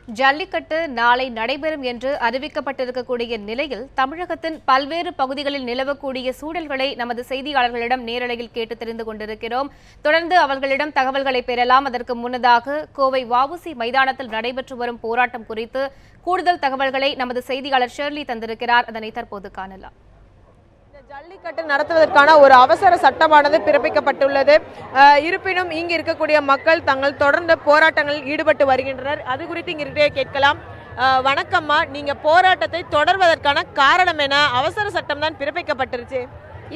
ஜல்லிக்கட்டு நாளை நடைபெறும் என்று அறிவிக்கப்பட்டிருக்கக்கூடிய நிலையில் தமிழகத்தின் பல்வேறு பகுதிகளில் நிலவக்கூடிய சூழல்களை நமது செய்தியாளர்களிடம் நேரலையில் கேட்டு தெரிந்து கொண்டிருக்கிறோம். தொடர்ந்து அவர்களிடம் தகவல்களை பெறலாம். அதற்கு முன்னதாக கோவை வஉசி மைதானத்தில் நடைபெற்று வரும் போராட்டம் குறித்து கூடுதல் தகவல்களை நமது செய்தியாளர் ஷெர்லி தந்திருக்கிறார். அதனை தற்போது காணலாம். ஜல்லிக்கட்டு நடத்துவதற்கான ஒரு அவசர சட்டமானது பிறப்பிக்கப்பட்டுள்ளது. இருப்பினும் இங்கு இருக்கக்கூடிய மக்கள் தங்கள் தொடர்ந்து போராட்டங்களில் ஈடுபட்டு வருகின்றனர். அது குறித்து இங்கே கேட்கலாம். வணக்கம்மா, நீங்க போராட்டத்தை தொடர்வதற்கான காரணம் என்ன? அவசர சட்டம் தான் பிறப்பிக்கப்பட்டிருச்சு.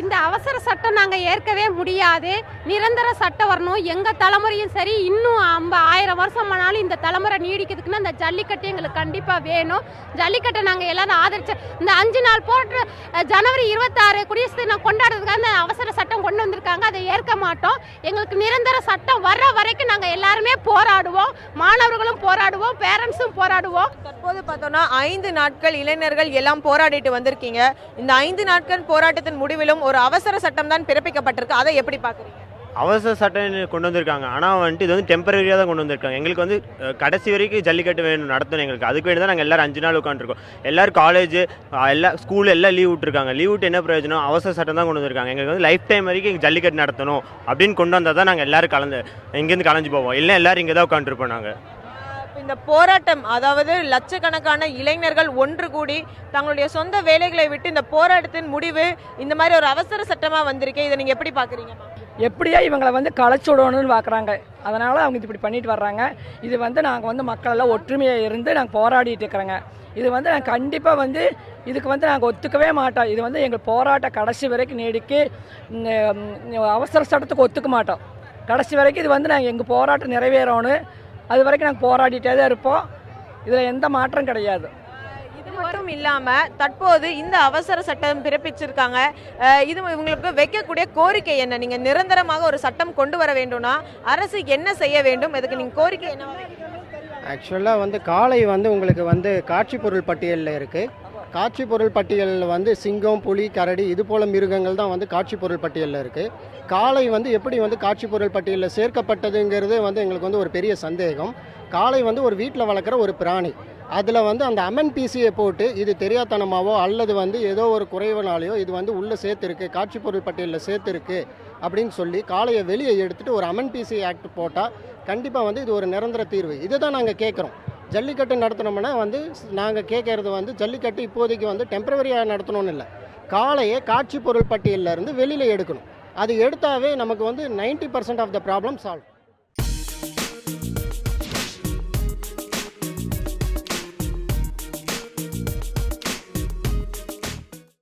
இந்த அவசர சட்டம் நாங்கள் ஏற்கவே முடியாது. நிரந்தர சட்டம் வரணும். எங்கள் தலைமுறையும் சரி, இன்னும் 1000 வருஷம் ஆனாலும் இந்த தலைமுறை நீடிக்கிறதுக்குன்னா இந்த ஜல்லிக்கட்டு எங்களுக்கு கண்டிப்பாக வேணும். ஜல்லிக்கட்டை நாங்கள் எல்லாரும் ஆதரிச்சு இந்த 5 நாள் போராட்ட ஜனவரி 26 குடியரசு தினம் கொண்டாடுறதுக்காக இந்த அவசர சட்டம் கொண்டு வந்திருக்காங்க. அதை ஏற்க மாட்டோம். எங்களுக்கு நிரந்தர சட்டம் வர்ற வரைக்கும் நாங்கள் எல்லாருமே போராடுவோம். மாணவர்களும் போராடுவோம், பேரண்ட்ஸும் போராடுவோம். தற்போது பார்த்தோம்னா 5 நாட்கள் இளைஞர்கள் எல்லாம் போராடிட்டு வந்திருக்கீங்க. இந்த 5 நாட்கள் போராட்டத்தின் முடிவிலும் ஒரு அவசர சட்டம் தான் பிறப்பிக்கப்பட்டிருக்கு. அதை எப்படி பார்க்குறீங்க? அவசர சட்டம் கொண்டு வந்திருக்காங்க. ஆனால் வந்துட்டு இது வந்து டெம்பரரியாக தான் கொண்டு வந்திருக்காங்க. எங்களுக்கு வந்து கடைசி வரைக்கும் ஜல்லிக்கட்டு வேணும் நடத்தணும். எங்களுக்கு அதுக்கு வேண்டி தான் நாங்கள் எல்லோரும் 5 நாள் உட்காந்துருக்கோம். எல்லோரும் காலேஜ் ஸ்கூல் எல்லாம் லீவ் விட்டுருக்காங்க. லீவ் விட்டு என்ன பிரயோஜனம்? அவசர சட்டம் தான் கொண்டு வந்திருக்காங்க. எங்களுக்கு வந்து லைஃப் டைம் வரைக்கும் எங்கள் ஜல்லிக்கட்டு நடத்தணும் அப்படின்னு கொண்டு வந்தால் தான் நாங்கள் எல்லோரும் இங்கேருந்து கலைஞ்சு போவோம். இல்லை எல்லோரும் இங்கே தான் உட்காந்துருப்போம். நாங்கள் இந்த போராட்டம், அதாவது லட்சக்கணக்கான இளைஞர்கள் ஒன்று கூடி தங்களுடைய சொந்த வேலைகளை விட்டு இந்த போராட்டத்தின் முடிவு இந்த மாதிரி ஒரு அவசர சட்டமா வந்திருக்கேன். இதை நீங்க எப்படி பாக்குறீங்க? எப்படியா இவங்களை வந்து களைச்சு விடணும்னு பார்க்குறாங்க. அதனால் அவங்க இப்படி பண்ணிட்டு வர்றாங்க. இது வந்து நாங்கள் வந்து மக்களெல்லாம் ஒற்றுமையாக இருந்து நாங்கள் போராடிட்டு இருக்கிறோங்க. இது வந்து நாங்கள் கண்டிப்பாக வந்து இதுக்கு வந்து நாங்கள் ஒத்துக்கவே மாட்டோம். இது வந்து எங்கள் போராட்டம் கடைசி வரைக்கும் நீடிக்கு அவசர சட்டத்துக்கு ஒத்துக்க மாட்டோம். கடைசி வரைக்கும் இது வந்து நாங்கள் எங்கள் போராட்டம் நிறைவேறணும். அது வரைக்கும் நாங்கள் போராடிட்டே தான் இருப்போம். இதில் எந்த மாற்றம் கிடையாது. இது மட்டும் இல்லாமல் தற்போது இந்த அவசர சட்டம் பிறப்பிச்சிருக்காங்க. இது இவங்களுக்கு வைக்கக்கூடிய கோரிக்கை என்ன? நீங்கள் நிரந்தரமாக ஒரு சட்டம் கொண்டு வர வேண்டும்னா அரசு என்ன செய்ய வேண்டும்? இதுக்கு நீங்கள் கோரிக்கை என்ன? ஆக்சுவலாக வந்து காளை வந்து உங்களுக்கு வந்து காட்சி பொருள் பட்டியலில் இருக்குது. காட்சி பொருள் பட்டியலில் வந்து சிங்கம், புலி, கரடி இது போல் மிருகங்கள் தான் வந்து காட்சி பொருள் பட்டியலில் இருக்குது. காளை வந்து எப்படி வந்து காட்சி பொருள் பட்டியலில் சேர்க்கப்பட்டதுங்கிறது வந்து எங்களுக்கு வந்து ஒரு பெரிய சந்தேகம். காளை வந்து ஒரு வீட்டில் வளர்க்குற ஒரு பிராணி. அதில் வந்து அந்த அமன்பிசியை போட்டு இது தெரியாதனமாவோ அல்லது வந்து ஏதோ ஒரு குறைவுனாலேயோ இது வந்து உள்ளே சேர்த்துருக்கு, காட்சி பொருள் பட்டியலில் சேர்த்துருக்கு அப்படின்னு சொல்லி காளையை வெளியே எடுத்துகிட்டு ஒரு அமன்பிசி ஆக்ட் போட்டால் கண்டிப்பாக வந்து இது ஒரு நிரந்தர தீர்வு. இதை தான் நாங்கள் கேட்குறோம். ஜல்லிக்கட்டு நடத்தணும்னா வந்து நாங்கள் கேட்கறது வந்து ஜல்லிக்கட்டு இப்போதைக்கு வந்து டெம்பரவரியாக நடத்தணும்னு இல்லை. காளையை காட்சி பொருள் பட்டியலில் இருந்து வெளியில் எடுக்கணும். அது எடுத்தாவே நமக்கு வந்து 90% ஆஃப் த ப்ராப்ளம் சால்வ்.